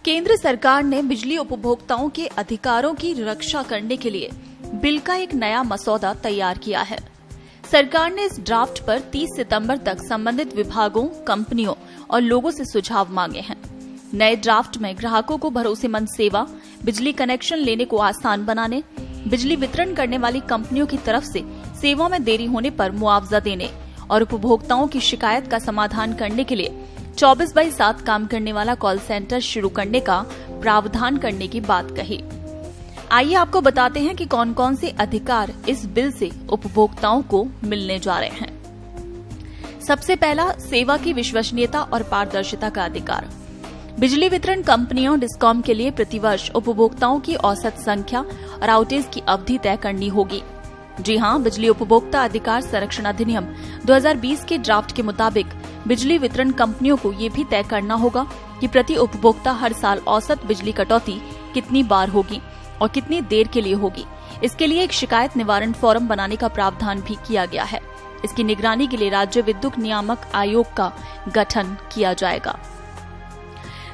केंद्र सरकार ने बिजली उपभोक्ताओं के अधिकारों की रक्षा करने के लिए बिल का एक नया मसौदा तैयार किया है। सरकार ने इस ड्राफ्ट पर 30 सितंबर तक संबंधित विभागों, कंपनियों और लोगों से सुझाव मांगे हैं। नए ड्राफ्ट में ग्राहकों को भरोसेमंद सेवा, बिजली कनेक्शन लेने को आसान बनाने, बिजली वितरण करने वाली कंपनियों की तरफ से सेवा में देरी होने पर मुआवजा देने और उपभोक्ताओं की शिकायत का समाधान करने के लिए 24/7 काम करने वाला कॉल सेंटर शुरू करने का प्रावधान करने की बात कही। आइए आपको बताते हैं कि कौन कौन से अधिकार इस बिल से उपभोक्ताओं को मिलने जा रहे हैं। सबसे पहला, सेवा की विश्वसनीयता और पारदर्शिता का अधिकार। बिजली वितरण कंपनियों डिस्कॉम के लिए प्रतिवर्ष उपभोक्ताओं की औसत संख्या और आउटेज की अवधि तय करनी होगी। जी हां, बिजली उपभोक्ता अधिकार संरक्षण अधिनियम 2020 के ड्राफ्ट के मुताबिक बिजली वितरण कंपनियों को ये भी तय करना होगा कि प्रति उपभोक्ता हर साल औसत बिजली कटौती कितनी बार होगी और कितनी देर के लिए होगी। इसके लिए एक शिकायत निवारण फोरम बनाने का प्रावधान भी किया गया है। इसकी निगरानी के लिए राज्य विद्युत नियामक आयोग का गठन किया जाएगा।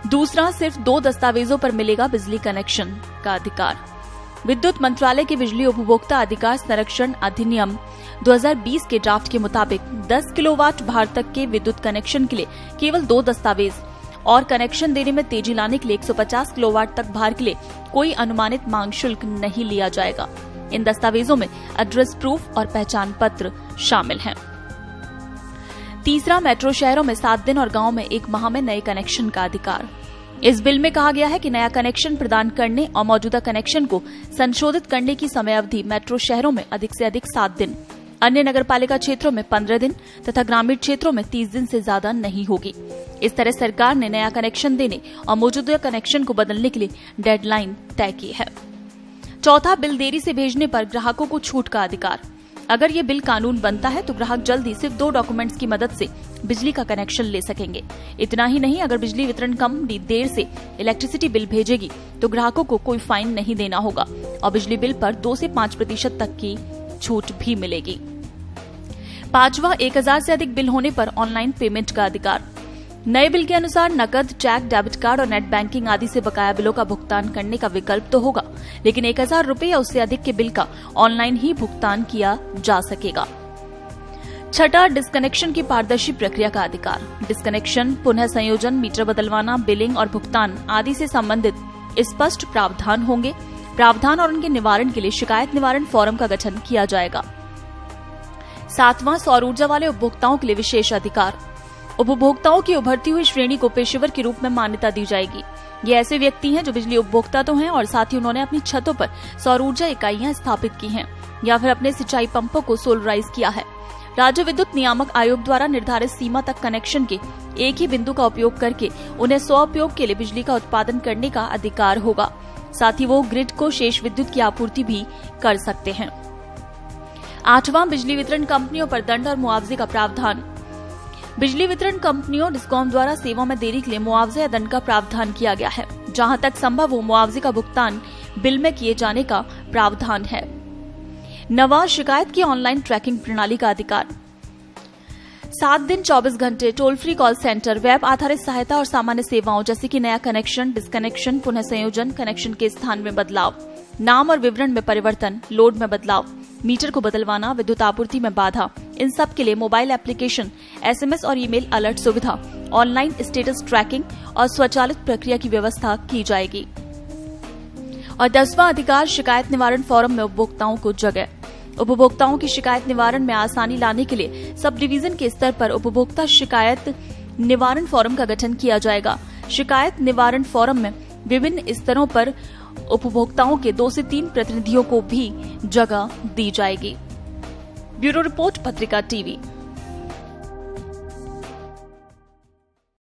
दूसरा, सिर्फ 2 दस्तावेजों पर मिलेगा बिजली कनेक्शन का अधिकार। विद्युत मंत्रालय के बिजली उपभोक्ता अधिकार संरक्षण अधिनियम 2020 के ड्राफ्ट के मुताबिक 10 किलोवाट भार तक के विद्युत कनेक्शन के लिए केवल 2 दस्तावेज और कनेक्शन देने में तेजी लाने के लिए 150 किलोवाट तक भार के लिए कोई अनुमानित मांग शुल्क नहीं लिया जाएगा। इन दस्तावेजों में एड्रेस प्रूफ और पहचान पत्र शामिल हैं। तीसरा, मेट्रो शहरों में 7 दिन और गांव में 1 माह में नए कनेक्शन का अधिकार। इस बिल में कहा गया है कि नया कनेक्शन प्रदान करने और मौजूदा कनेक्शन को संशोधित करने की समय अवधि मेट्रो शहरों में अधिक से अधिक 7 दिन, अन्य नगरपालिका क्षेत्रों में 15 दिन तथा ग्रामीण क्षेत्रों में 30 दिन से ज्यादा नहीं होगी। इस तरह सरकार ने नया कनेक्शन देने और मौजूदा कनेक्शन को बदलने के लिए डेडलाइन तय की है। चौथा, बिल देरी से भेजने पर ग्राहकों को छूट का अधिकार। अगर ये बिल कानून बनता है तो ग्राहक जल्दी सिर्फ 2 डॉक्यूमेंट्स की मदद से बिजली का कनेक्शन ले सकेंगे। इतना ही नहीं, अगर बिजली वितरण कंपनी देर से इलेक्ट्रिसिटी बिल भेजेगी तो ग्राहकों को कोई फाइन नहीं देना होगा और बिजली बिल पर 2 से 5% तक की छूट भी मिलेगी। पांचवा, 1000 से अधिक बिल होने पर ऑनलाइन पेमेंट का अधिकार। नए बिल के अनुसार नकद, चेक, डेबिट कार्ड और नेट बैंकिंग आदि से बकाया बिलों का भुगतान करने का विकल्प तो होगा, लेकिन 1000 रुपए या उससे अधिक के बिल का ऑनलाइन ही भुगतान किया जा सकेगा। छठा, डिस्कनेक्शन की पारदर्शी प्रक्रिया का अधिकार। डिस्कनेक्शन, पुनः संयोजन, मीटर बदलवाना, बिलिंग और भुगतान आदि से संबंधित स्पष्ट प्रावधान होंगे। प्रावधान और उनके निवारण के लिए शिकायत निवारण फोरम का गठन किया जाएगा। सातवां, सौर ऊर्जा वाले उपभोक्ताओं के लिए विशेष अधिकार। उपभोक्ताओं की उभरती हुई श्रेणी को पेशेवर के रूप में मान्यता दी जाएगी। ये ऐसे व्यक्ति हैं जो बिजली उपभोक्ता तो हैं और साथ ही उन्होंने अपनी छतों पर सौर ऊर्जा इकाइयां स्थापित की हैं या फिर अपने सिंचाई पंपों को सोलराइज किया है। राज्य विद्युत नियामक आयोग द्वारा निर्धारित सीमा तक कनेक्शन के एक ही बिंदु का उपयोग करके उन्हें स्वउपयोग के लिए बिजली का उत्पादन करने का अधिकार होगा। साथ ही वो ग्रिड को शेष विद्युत की आपूर्ति भी कर सकते हैं। आठवां, बिजली वितरण कंपनियों पर दंड और मुआवजे का प्रावधान। बिजली वितरण कंपनियों डिस्कॉम द्वारा सेवा में देरी के लिए मुआवजे या दंड का प्रावधान किया गया है। जहां तक संभव हो मुआवजे का भुगतान बिल में किए जाने का प्रावधान है। नवा, शिकायत की ऑनलाइन ट्रैकिंग प्रणाली का अधिकार। 7 दिन 24 घंटे toll free call centre, web आधारित सहायता और सामान्य सेवाओं जैसे कि नया कनेक्शन, डिस्कनेक्शन, पुनः संयोजन, कनेक्शन के स्थान में बदलाव, नाम और विवरण में परिवर्तन, लोड में बदलाव, मीटर को बदलवाना, विद्युत आपूर्ति में बाधा, इन सब के लिए मोबाइल एप्लीकेशन, SMS और ईमेल अलर्ट सुविधा, ऑनलाइन स्टेटस ट्रैकिंग और स्वचालित प्रक्रिया की व्यवस्था की जाएगी। और 10वां अधिकार, शिकायत निवारण फोरम में उपभोक्ताओं को जगह। उपभोक्ताओं की शिकायत निवारण में आसानी लाने के लिए सब डिवीजन के स्तर पर उपभोक्ता शिकायत निवारण फोरम का गठन किया जाएगा। शिकायत निवारण फोरम में विभिन्न स्तरों पर उपभोक्ताओं के 2 से 3 प्रतिनिधियों को भी जगह दी जाएगी। ब्यूरो रिपोर्ट, पत्रिका टीवी।